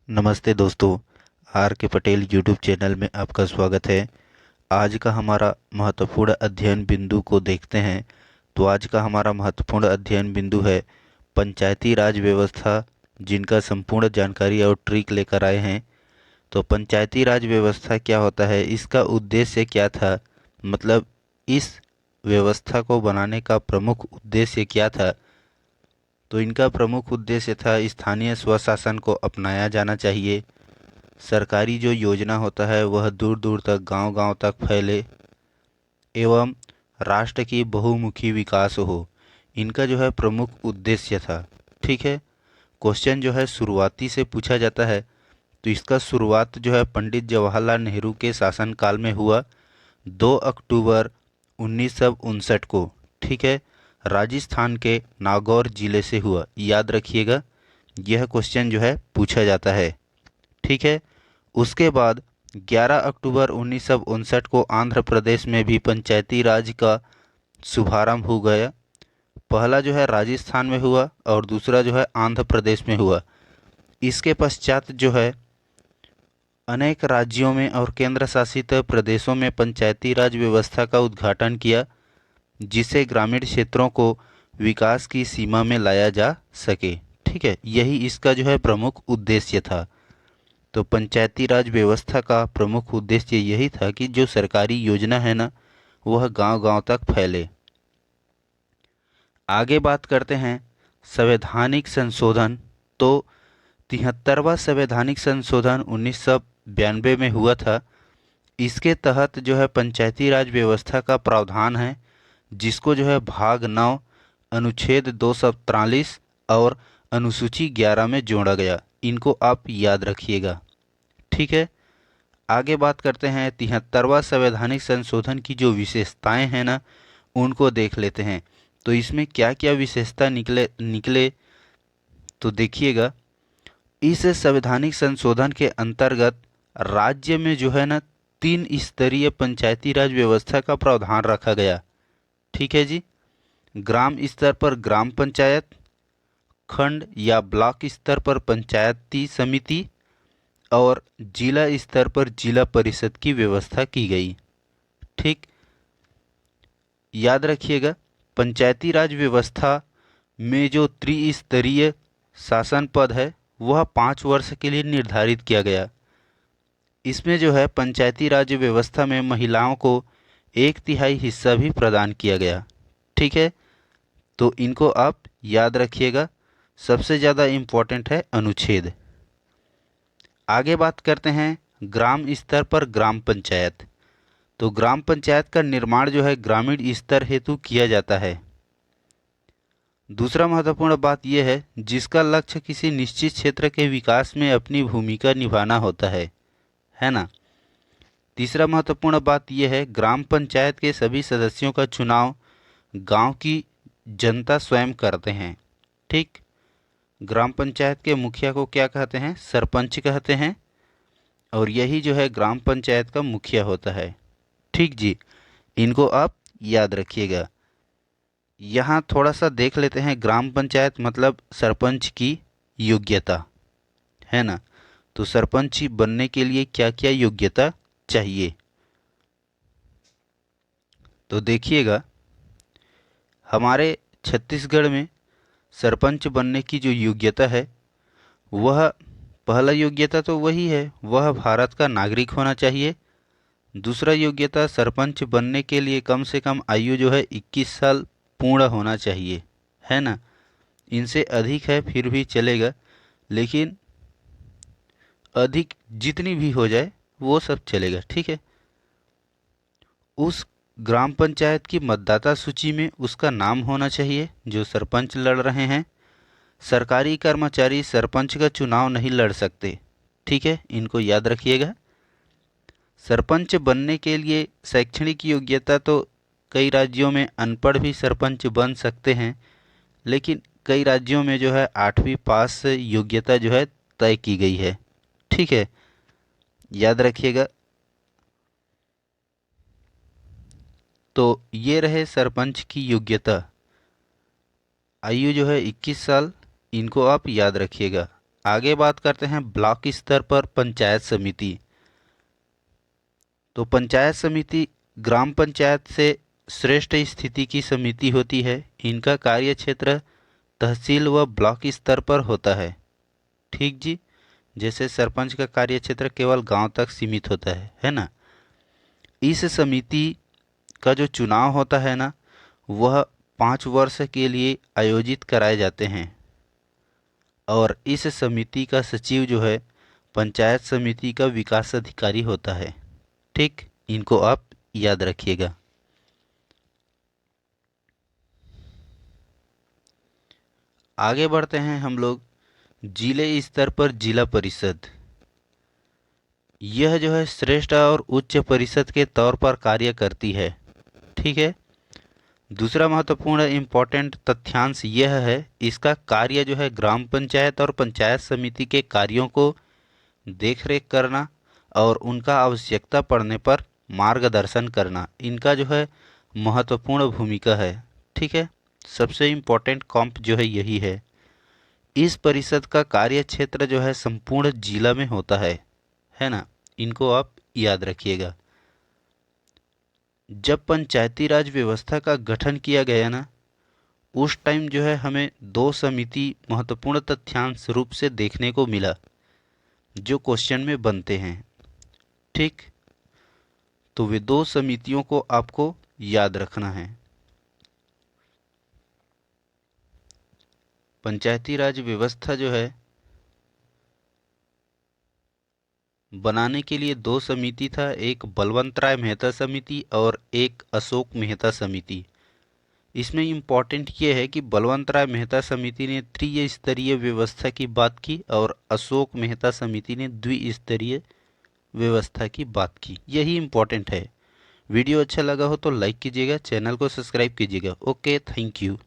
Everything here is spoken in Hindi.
नमस्ते दोस्तों। आर के पटेल यूट्यूब चैनल में आपका स्वागत है। आज का हमारा महत्वपूर्ण अध्ययन बिंदु को देखते हैं। तो आज का हमारा महत्वपूर्ण अध्ययन बिंदु है पंचायती राज व्यवस्था, जिनका संपूर्ण जानकारी और ट्रिक लेकर आए हैं। तो पंचायती राज व्यवस्था क्या होता है, इसका उद्देश्य क्या था, मतलब इस व्यवस्था को बनाने का प्रमुख उद्देश्य क्या था। तो इनका प्रमुख उद्देश्य था स्थानीय स्वशासन को अपनाया जाना चाहिए। सरकारी जो योजना होता है वह दूर दूर तक गांव-गांव तक फैले एवं राष्ट्र की बहुमुखी विकास हो। इनका जो है प्रमुख उद्देश्य था। ठीक है। क्वेश्चन जो है शुरुआती से पूछा जाता है। तो इसका शुरुआत जो है पंडित जवाहरलाल नेहरू के शासनकाल में हुआ 2 अक्टूबर 1959 को। ठीक है। राजस्थान के नागौर जिले से हुआ, याद रखिएगा। यह क्वेश्चन जो है पूछा जाता है। ठीक है। उसके बाद 11 अक्टूबर 1959 को आंध्र प्रदेश में भी पंचायती राज का शुभारंभ हो गया। पहला जो है राजस्थान में हुआ और दूसरा जो है आंध्र प्रदेश में हुआ। इसके पश्चात जो है अनेक राज्यों में और केंद्र शासित प्रदेशों में पंचायती राज व्यवस्था का उद्घाटन किया, जिससे ग्रामीण क्षेत्रों को विकास की सीमा में लाया जा सके। ठीक है, यही इसका जो है प्रमुख उद्देश्य था। तो पंचायती राज व्यवस्था का प्रमुख उद्देश्य यही था कि जो सरकारी योजना है ना, वह गांव-गांव तक फैले। आगे बात करते हैं संवैधानिक संशोधन। तो 73वां संवैधानिक संशोधन 1992 में हुआ था। इसके तहत जो है पंचायती राज व्यवस्था का प्रावधान है, जिसको जो है भाग 9 अनुच्छेद 243 और अनुसूची 11 में जोड़ा गया। इनको आप याद रखिएगा। ठीक है। आगे बात करते हैं 73वां संवैधानिक संशोधन की जो विशेषताएं हैं ना, उनको देख लेते हैं। तो इसमें क्या क्या विशेषता निकले निकले तो देखिएगा। इस संवैधानिक संशोधन के अंतर्गत राज्य में जो है ना 3 स्तरीय पंचायती राज व्यवस्था का प्रावधान रखा गया। ठीक है जी। ग्राम स्तर पर ग्राम पंचायत, खंड या ब्लॉक स्तर पर पंचायती समिति और जिला स्तर पर जिला परिषद की व्यवस्था की गई। ठीक, याद रखिएगा। पंचायती राज व्यवस्था में जो त्रिस्तरीय शासन पद है वह 5 वर्ष के लिए निर्धारित किया गया। इसमें जो है पंचायती राज व्यवस्था में महिलाओं को 1/3 हिस्सा भी प्रदान किया गया। ठीक है। तो इनको आप याद रखिएगा। सबसे ज़्यादा इम्पोर्टेंट है अनुच्छेद। आगे बात करते हैं ग्राम स्तर पर ग्राम पंचायत। तो ग्राम पंचायत का निर्माण जो है ग्रामीण स्तर हेतु किया जाता है। दूसरा महत्वपूर्ण बात यह है जिसका लक्ष्य किसी निश्चित क्षेत्र के विकास में अपनी भूमिका निभाना होता है ना। तीसरा महत्वपूर्ण बात यह है ग्राम पंचायत के सभी सदस्यों का चुनाव गांव की जनता स्वयं करते हैं। ठीक। ग्राम पंचायत के मुखिया को क्या कहते हैं? सरपंच कहते हैं। और यही जो है ग्राम पंचायत का मुखिया होता है। ठीक जी। इनको आप याद रखिएगा। यहाँ थोड़ा सा देख लेते हैं ग्राम पंचायत मतलब सरपंच की योग्यता, है ना। तो सरपंच बनने के लिए क्या क्या योग्यता चाहिए, तो देखिएगा। हमारे छत्तीसगढ़ में सरपंच बनने की जो योग्यता है, वह पहला योग्यता तो वही है, वह भारत का नागरिक होना चाहिए। दूसरा योग्यता सरपंच बनने के लिए कम से कम आयु जो है 21 साल पूर्ण होना चाहिए, है ना। इनसे अधिक है फिर भी चलेगा, लेकिन अधिक जितनी भी हो जाए वो सब चलेगा। ठीक है। उस ग्राम पंचायत की मतदाता सूची में उसका नाम होना चाहिए जो सरपंच लड़ रहे हैं। सरकारी कर्मचारी सरपंच का चुनाव नहीं लड़ सकते। ठीक है, इनको याद रखिएगा। सरपंच बनने के लिए शैक्षणिक योग्यता तो कई राज्यों में अनपढ़ भी सरपंच बन सकते हैं, लेकिन कई राज्यों में जो है 8वीं पास योग्यता जो है तय की गई है। ठीक है, याद रखिएगा। तो ये रहे सरपंच की योग्यता। आयु जो है 21 साल, इनको आप याद रखिएगा। आगे बात करते हैं ब्लॉक स्तर पर पंचायत समिति। तो पंचायत समिति ग्राम पंचायत से श्रेष्ठ स्थिति की समिति होती है। इनका कार्य क्षेत्र तहसील व ब्लॉक स्तर पर होता है। ठीक जी, जैसे सरपंच का कार्य क्षेत्र केवल गांव तक सीमित होता है ना। इस समिति का जो चुनाव होता है ना, वह 5 वर्ष के लिए आयोजित कराए जाते हैं। और इस समिति का सचिव जो है पंचायत समिति का विकास अधिकारी होता है। ठीक, इनको आप याद रखिएगा। आगे बढ़ते हैं हम लोग जिले स्तर पर जिला परिषद। यह जो है श्रेष्ठ और उच्च परिषद के तौर पर कार्य करती है। ठीक है। दूसरा महत्वपूर्ण इम्पोर्टेंट तथ्यांश यह है, इसका कार्य जो है ग्राम पंचायत और पंचायत समिति के कार्यों को देखरेख करना और उनका आवश्यकता पड़ने पर मार्गदर्शन करना, इनका जो है महत्वपूर्ण भूमिका है। ठीक है, सबसे इम्पोर्टेंट कॉम्प जो है यही है। इस परिषद का कार्य क्षेत्र जो है संपूर्ण जिला में होता है ना। इनको आप याद रखिएगा। जब पंचायती राज व्यवस्था का गठन किया गया ना, उस टाइम जो है हमें 2 समिति महत्वपूर्ण तथ्यांश रूप से देखने को मिला जो क्वेश्चन में बनते हैं। ठीक, तो वे 2 समितियों को आपको याद रखना है। पंचायती राज व्यवस्था जो है बनाने के लिए 2 समिति था, एक बलवंत राय मेहता समिति और एक अशोक मेहता समिति। इसमें इम्पॉर्टेंट ये है कि बलवंत राय मेहता समिति ने त्रिस्तरीय व्यवस्था की बात की और अशोक मेहता समिति ने द्विस्तरीय व्यवस्था की बात की। यही इम्पॉर्टेंट है। वीडियो अच्छा लगा हो तो लाइक कीजिएगा, चैनल को सब्सक्राइब कीजिएगा। Okay, thank you.